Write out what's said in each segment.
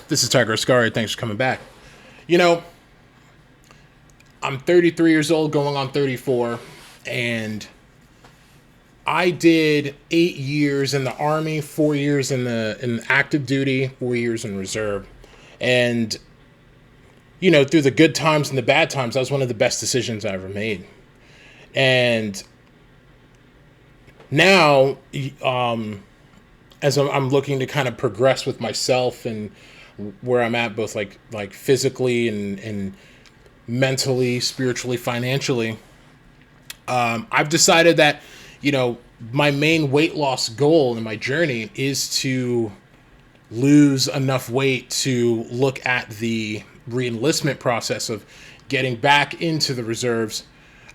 This is Tiger Ascari. Thanks for coming back. You know, I'm 33 years old, going on 34, and I did 8 years in the Army, 4 years in active duty, 4 years in reserve, and through the good times and the bad times, that was one of the best decisions I ever made. And now, as I'm looking to kind of progress with myself and where I'm at, both like physically and mentally, spiritually, financially, I've decided that my main weight loss goal in my journey is to lose enough weight to look at the re-enlistment process of getting back into the reserves.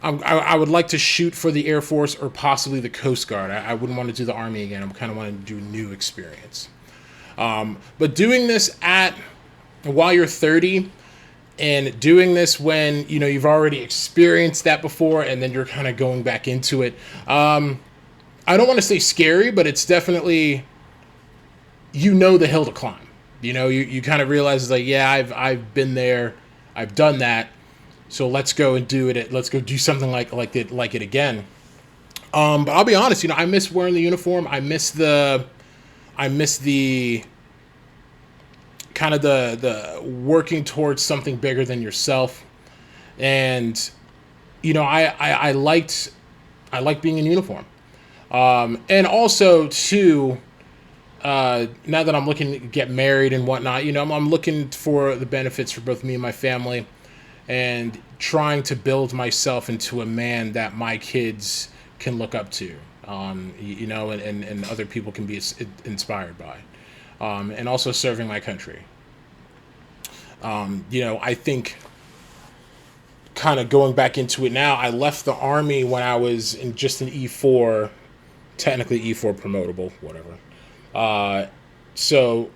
I would like to shoot for the Air Force or possibly the Coast Guard. I wouldn't want to do the Army again. I'm kind of wanting to do a new experience. But doing this while you're 30 and doing this when you've already experienced that before, and then you're kind of going back into it. I don't want to say scary, but it's definitely the hill to climb. You kind of realize it's like, yeah, I've been there, I've done that. So let's go and do it. Let's go do something like it again. But I'll be honest, I miss wearing the uniform. I miss the kind of the working towards something bigger than yourself. And I liked being in uniform. And also too, now that I'm looking to get married and whatnot, I'm looking for the benefits for both me and my family, and trying to build myself into a man that my kids can look up to, and other people can be inspired by, and also serving my country. I think kind of going back into it now, I left the Army when I was in just an E4, technically E4 promotable, whatever. So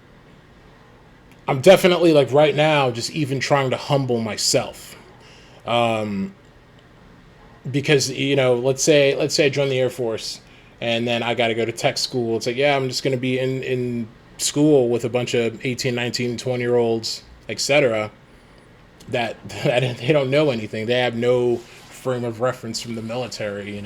I'm definitely right now just even trying to humble myself. Because, let's say I join the Air Force and then I got to go to tech school. It's like, yeah, I'm just going to be in school with a bunch of 18, 19, 20-year-olds, etc. that they don't know anything. They have no frame of reference from the military,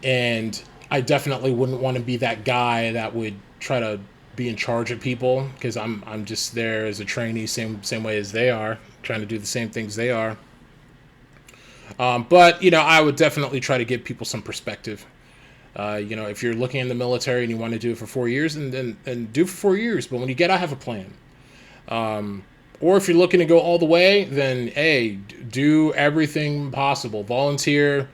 And I definitely wouldn't want to be that guy that would try to be in charge of people, because I'm just there as a trainee, same way as they are, trying to do the same things they are. But I would definitely try to give people some perspective. If you're looking in the military and you want to do it for 4 years, and do it for 4 years, but when you get out, have a plan. Or if you're looking to go all the way, then hey, do everything possible. Volunteer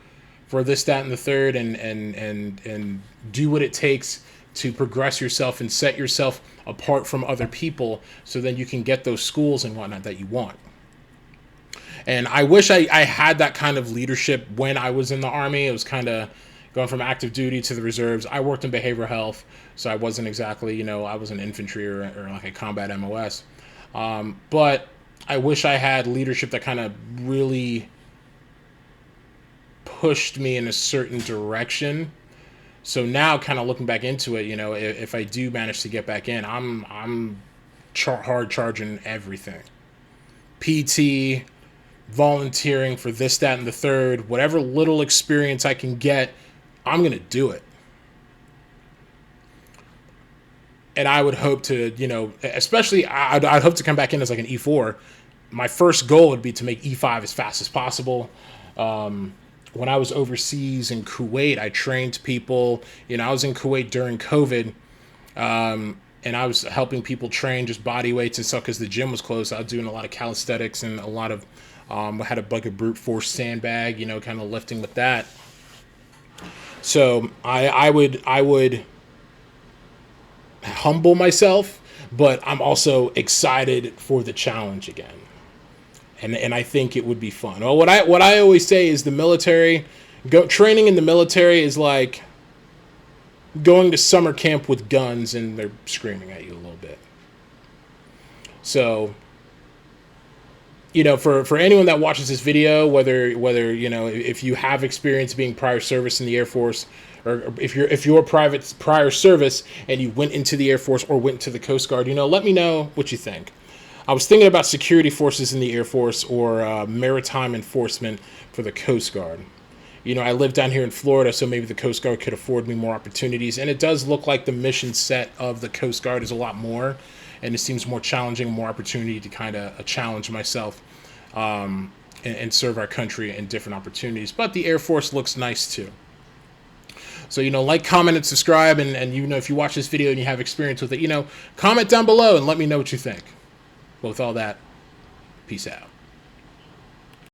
for this, that, and the third, and do what it takes to progress yourself and set yourself apart from other people, so then you can get those schools and whatnot that you want. And I wish I had that kind of leadership when I was in the Army. It was kind of going from active duty to the reserves. I worked in behavioral health, so I wasn't exactly, I wasn't infantry or like a combat MOS. But I wish I had leadership that kind of really pushed me in a certain direction. So now, kind of looking back into it, if I do manage to get back in, I'm hard charging everything. PT, volunteering for this, that, and the third, whatever little experience I can get, I'm going to do it. And I would hope to, especially I'd hope to come back in as like an E4. My first goal would be to make E5 as fast as possible. When I was overseas in Kuwait, I trained people. I was in Kuwait during COVID, and I was helping people train just body weights and stuff because the gym was closed. I was doing a lot of calisthenics and a lot of, I had a brute force sandbag, kind of lifting with that. So I would humble myself, but I'm also excited for the challenge again. And I think it would be fun. Well, what I always say is the military, training in the military is like going to summer camp with guns and they're screaming at you a little bit. So for anyone that watches this video, whether if you have experience being prior service in the Air Force, or if you're private prior service and you went into the Air Force or went to the Coast Guard, let me know what you think. I was thinking about security forces in the Air Force or maritime enforcement for the Coast Guard. I live down here in Florida, so maybe the Coast Guard could afford me more opportunities. And it does look like the mission set of the Coast Guard is a lot more, and it seems more challenging, more opportunity to kind of challenge myself and serve our country in different opportunities. But the Air Force looks nice too. So, like, comment, and subscribe. And if you watch this video and you have experience with it, comment down below and let me know what you think. Well, with all that, peace out.